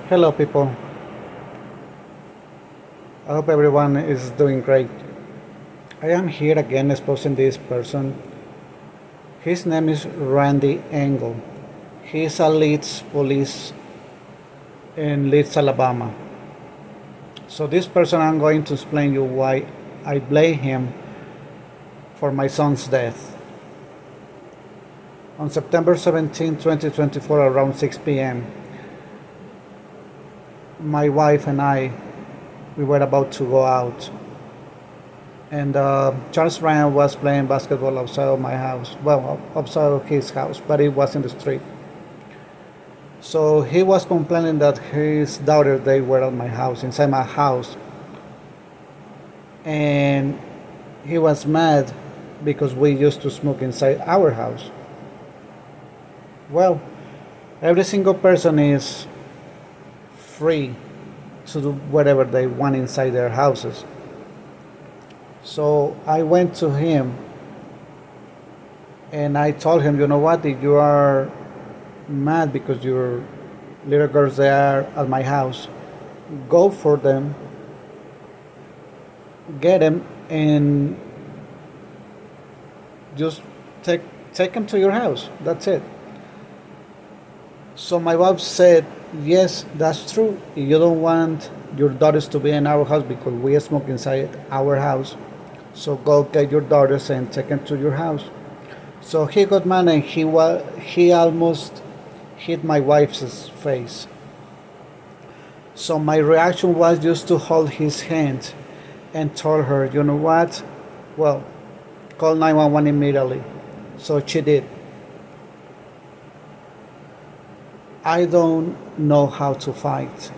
Hello, people. I hope everyone is doing great. I am here again exposing this person. His name is Randy Engel. He is a Leeds police in Leeds, Alabama. So this person, I'm going to explain you why I blame him for my son's death. On September 17, 2024, around 6 p.m., my wife and I, we were about to go out, and Charles Bryant was playing basketball outside of my house. Well, outside of his house, but it was in the street. So he was complaining that his daughter they were at my house, inside my house, and he was mad because we used to smoke inside our house. Well, every single person is free to do whatever they want inside their houses. So I went to him and I told him, you know what, if you are mad because your little girls they are at my house, go for them, get them, and just take them to your house. That's it. So my wife said, yes, that's true. If you don't want your daughters to be in our house because we smoke inside our house, so go get your daughters and take them to your house. So he got mad and he almost hit my wife's face. So my reaction was just to hold his hand and told her, you know what? Well, call 911 immediately. So she did. I don't know how to fight.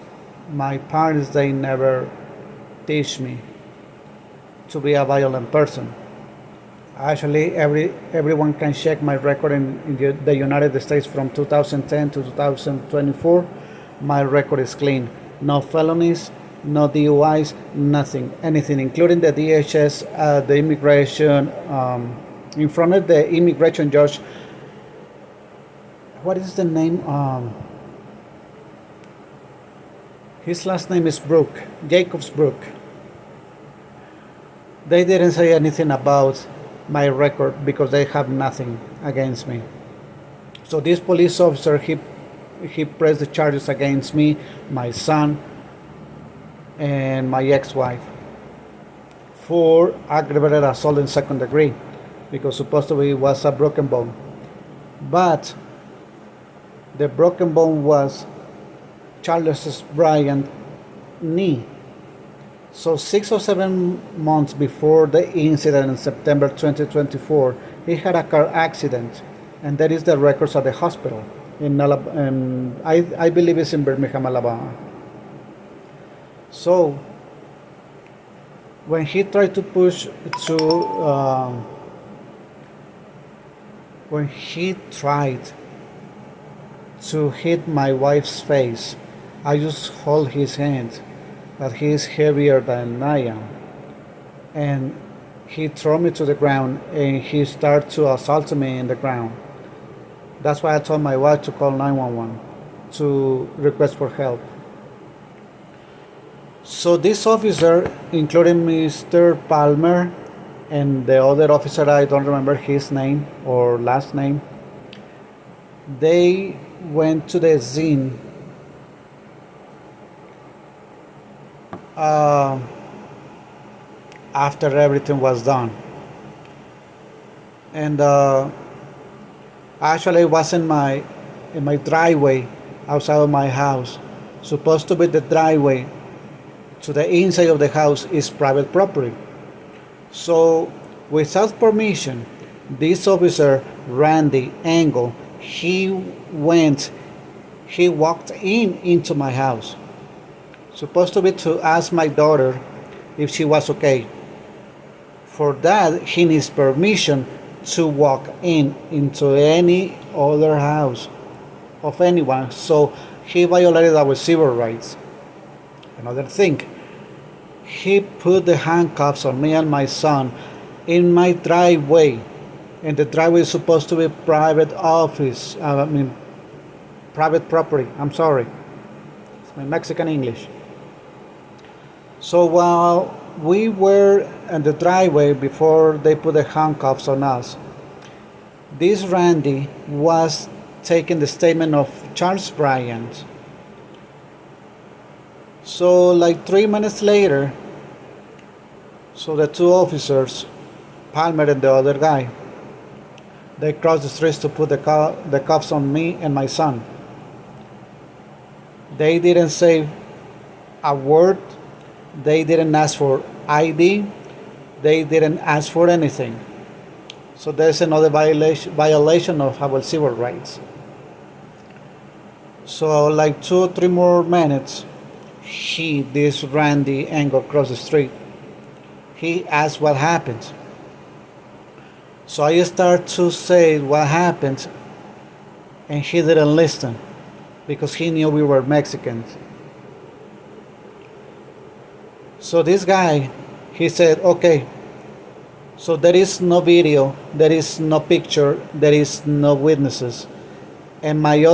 My parents they never teach me to be a violent person. Actually, everyone can check my record in the United States from 2010 to 2024. My record is clean. No felonies, no DUIs, nothing, anything, including the DHS, the immigration, in front of the immigration judge. What is the name? His last name is Brook, Jacobs Brook. They didn't say anything about my record because they have nothing against me. So this police officer, he pressed the charges against me, my son, and my ex-wife for aggravated assault in second degree because supposedly it was a broken bone. But the broken bone was Charles Bryant knee. So 6 or 7 months before the incident in September 2024, he had a car accident, and that is the records at the hospital I believe it's in Birmingham, Alabama. So when he tried to push to, when he tried to hit my wife's face, I just hold his hand, but he is heavier than I am. And he threw me to the ground and he started to assault me in the ground. That's why I told my wife to call 911 to request for help. So this officer, including Mr. Palmer and the other officer, I don't remember his name or last name, they went to the scene after everything was done. And actually it was in my driveway outside of my house. Supposed to be the driveway to the inside of the house is private property. So without permission, this officer Randy Engel, he walked into my house, supposed to be to ask my daughter if she was okay. For that, he needs permission to walk into any other house of anyone. So he violated our civil rights. Another thing, he put the handcuffs on me and my son in my driveway, and the driveway is supposed to be private office. Private property. I'm sorry. my Mexican English. So while we were in the driveway before they put the handcuffs on us, this Randy was taking the statement of Charles Bryant. So like 3 minutes later, so the two officers, Palmer and the other guy, they crossed the streets to put the cuffs on me and my son. They didn't say a word. They didn't ask for ID. They didn't ask for anything. So there's another violation of our civil rights. So like 2 or 3 more minutes, this Randy Engel, across the street, he asked what happened. So I start to say what happened, and he didn't listen because he knew we were Mexicans. So this guy, he said, okay, so there is no video, there is no picture, there is no witnesses, and my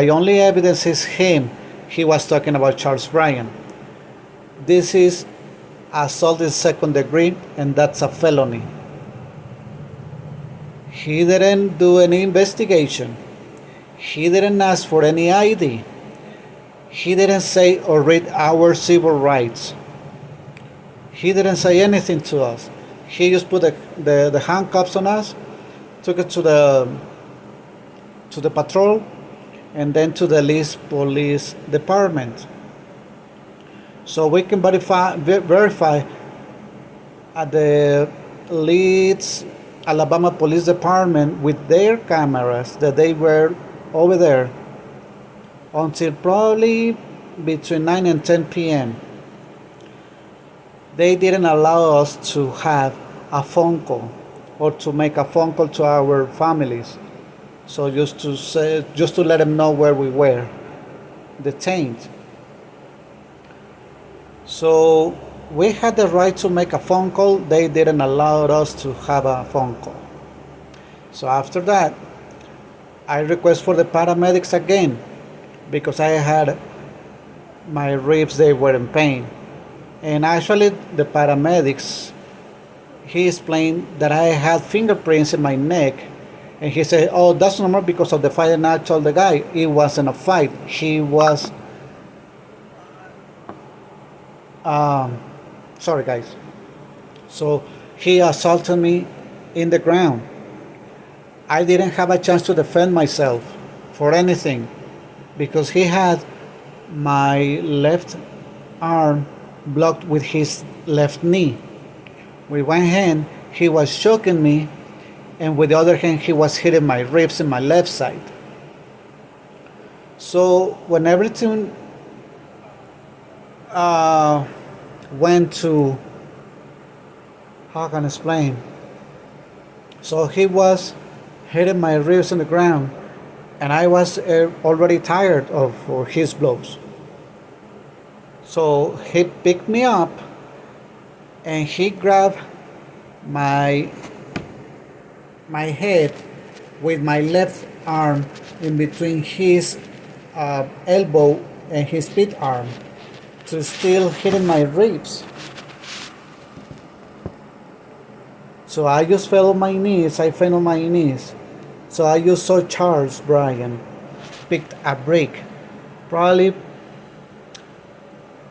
only evidence is him. He was talking about Charles Bryant. This is assault in second degree, and that's a felony. He didn't do any investigation. He didn't ask for any ID. He didn't say or read our civil rights. He didn't say anything to us. He just put the handcuffs on us, took it to the patrol, and then to the Leeds Police Department. So we can verify at the Leeds, Alabama Police Department with their cameras that they were over there until probably between 9 and 10 p.m. They didn't allow us to have a phone call or to make a phone call to our families. So just to let them know where we were detained. So we had the right to make a phone call. They didn't allow us to have a phone call. So after that, I request for the paramedics again because I had my ribs, they were in pain. And actually the paramedics, he explained that I had fingerprints in my neck. And he said, oh, that's normal because of the fight. And I told the guy, it wasn't a fight. He was, sorry guys. So he assaulted me in the ground. I didn't have a chance to defend myself for anything because he had my left arm blocked with his left knee. With one hand, he was choking me, and with the other hand, he was hitting my ribs in my left side. So when everything went to, how can I explain? So he was hitting my ribs in the ground, and I was already tired of his blows. So he picked me up, and he grabbed my head with my left arm in between his elbow and his big arm to still hitting my ribs. So I just fell on my knees. So I just saw Charles Bryant picked a brick, probably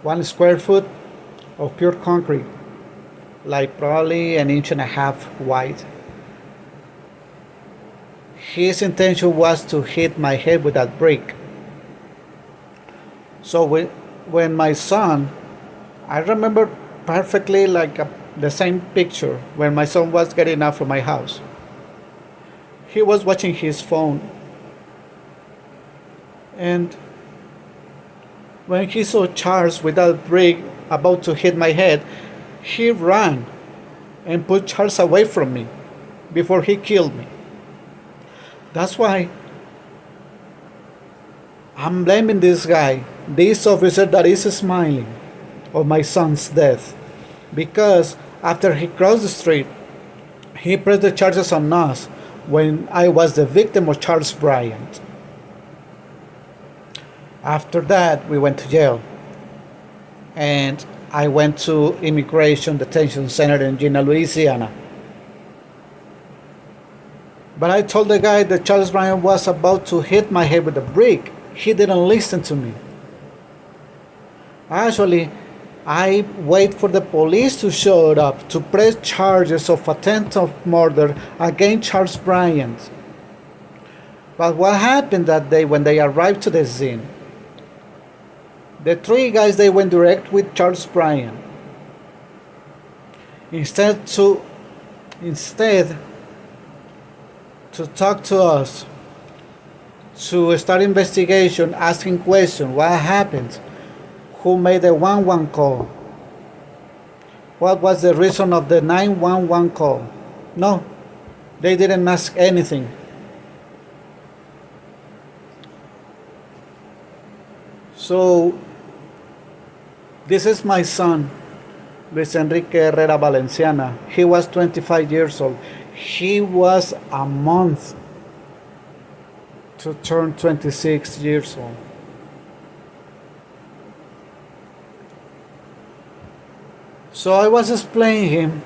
1 square foot of pure concrete, like probably 1.5 inches wide. His intention was to hit my head with that brick. So when my son, I remember perfectly like the same picture when my son was getting out from my house. He was watching his phone, and when he saw Charles with that brick about to hit my head, he ran and put Charles away from me before he killed me. That's why I'm blaming this guy, this officer that is smiling of my son's death, because after he crossed the street, he pressed the charges on us when I was the victim of Charles Bryant. After that, we went to jail. And I went to immigration detention center in Gina, Louisiana. But I told the guy that Charles Bryant was about to hit my head with a brick. He didn't listen to me. Actually, I wait for the police to show up to press charges of attempted murder against Charles Bryant. But what happened that day when they arrived to the scene? The three guys, they went direct with Charles Bryant. Instead to talk to us, to start investigation, asking questions, what happened? Who made the 111 call? What was the reason of the 911 call? No, they didn't ask anything. So, this is my son, Luis Enrique Herrera Valenciana. He was 25 years old. He was a month to turn 26 years old. So I was explaining him,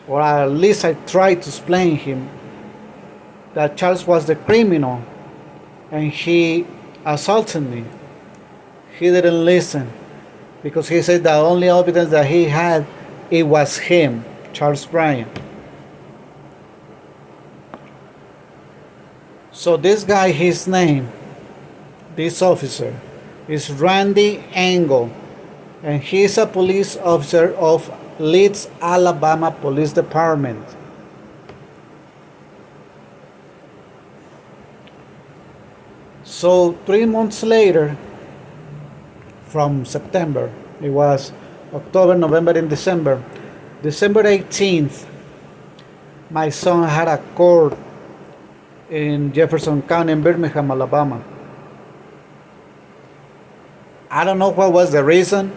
or at least I tried to explain him, that Charles was the criminal and he assaulted me. He didn't listen because he said the only evidence that he had, it was him, Charles Bryant. So this guy, his name, this officer, is Randy Engel, and he is a police officer of Leeds, Alabama Police Department. So 3 months later, from September, it was October, November, and December. December 18th, my son had a court in Jefferson County in Birmingham, Alabama. I don't know what was the reason.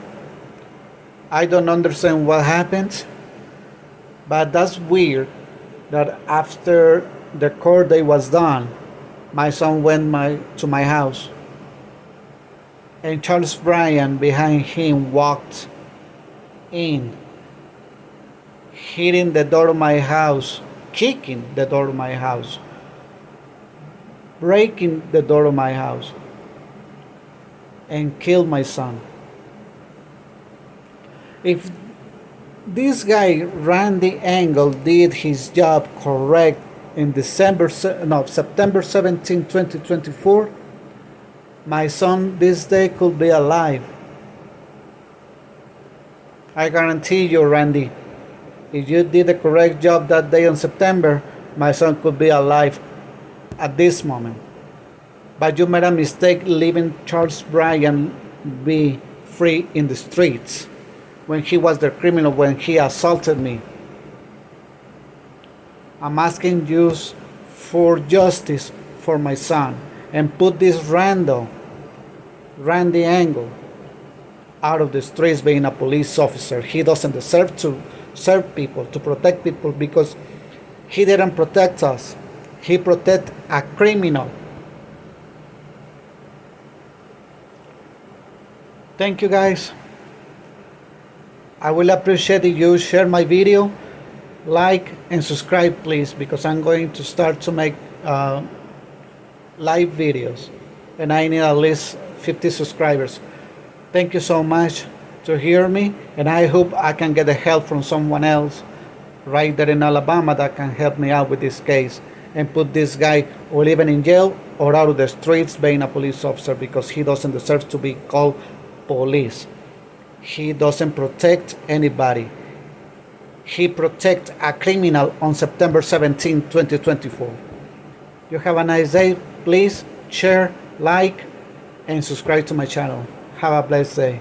I don't understand what happened. But that's weird that after the court day was done, my son went to my house. And Charles Bryant behind him walked in, hitting the door of my house, kicking the door of my house, breaking the door of my house, and killed my son. If this guy, Randy Engel, did his job correct in September 17, 2024, my son this day could be alive. I guarantee you, Randy, if you did the correct job that day in September, my son could be alive at this moment. But you made a mistake leaving Charles Bryant be free in the streets when he was the criminal, when he assaulted me. I'm asking you for justice for my son and put this Randy Engel out of the streets being a police officer. He doesn't deserve to serve people, to protect people, because he didn't protect us. He protected a criminal. Thank you, guys. I will appreciate if you share my video, like and subscribe, please, because I'm going to start to make live videos and I need at least 50 subscribers. Thank you so much to hear me, and I hope I can get the help from someone else right there in Alabama that can help me out with this case and put this guy or even in jail or out of the streets being a police officer, because he doesn't deserve to be called police. He doesn't protect anybody. He protects a criminal on September 17, 2024. You have a nice day. Please share, like, and subscribe to my channel. Have a blessed day.